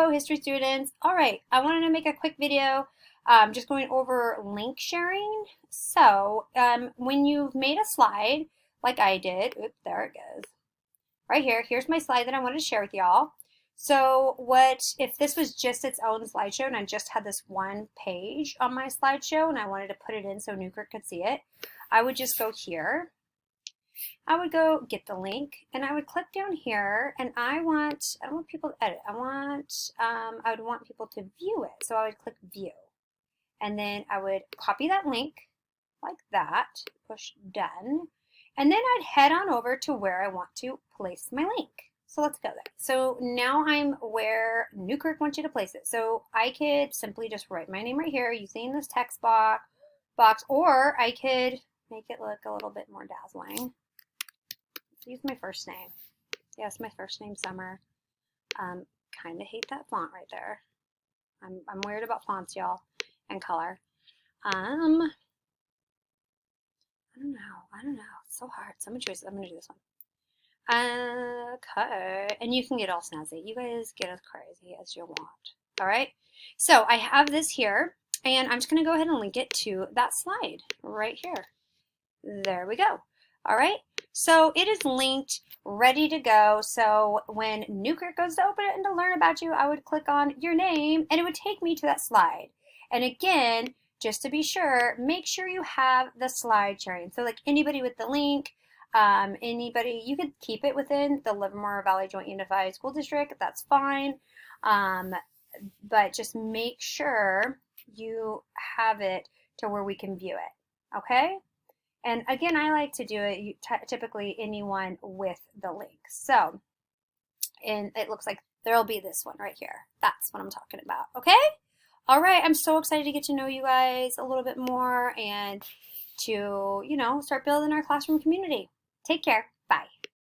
Hello, history students. All right, I wanted to make a quick video just going over link sharing. So when you've made a slide, like I did, oops, there it goes. Right here, here's my slide that I wanted to share with y'all. So if this was just its own slideshow and I just had this one page on my slideshow and I wanted to put it in so Newkirk could see it, I would just go here. I would go get the link and I would click down here and I don't want people to edit. I would want people to view it. So I would click view and then I would copy that link like that, push done. And then I'd head on over to where I want to place my link. So let's go there. So now I'm where Newkirk wants you to place it. So I could simply just write my name right here using this text box, or I could make it look a little bit more dazzling. Use my first name. Yes, my first name, Summer. Kind of hate that font right there. I'm weird about fonts, y'all, and color. I don't know. It's so hard. So I'm gonna do this one. Okay, and you can get all snazzy. You guys get as crazy as you want. All right. So I have this here, and I'm just gonna go ahead and link it to that slide right here. There we go. All right, so it is linked, ready to go. So when Newkirk goes to open it and to learn about you, I would click on your name and it would take me to that slide. And again, just to be sure, make sure you have the slide sharing. So like anybody with the link, you could keep it within the Livermore Valley Joint Unified School District, that's fine. But just make sure you have it to where we can view it, okay? And again, I like to do it typically anyone with the link. So, and it looks like there'll be this one right here. That's what I'm talking about, okay? All right, I'm so excited to get to know you guys a little bit more and to, start building our classroom community. Take care.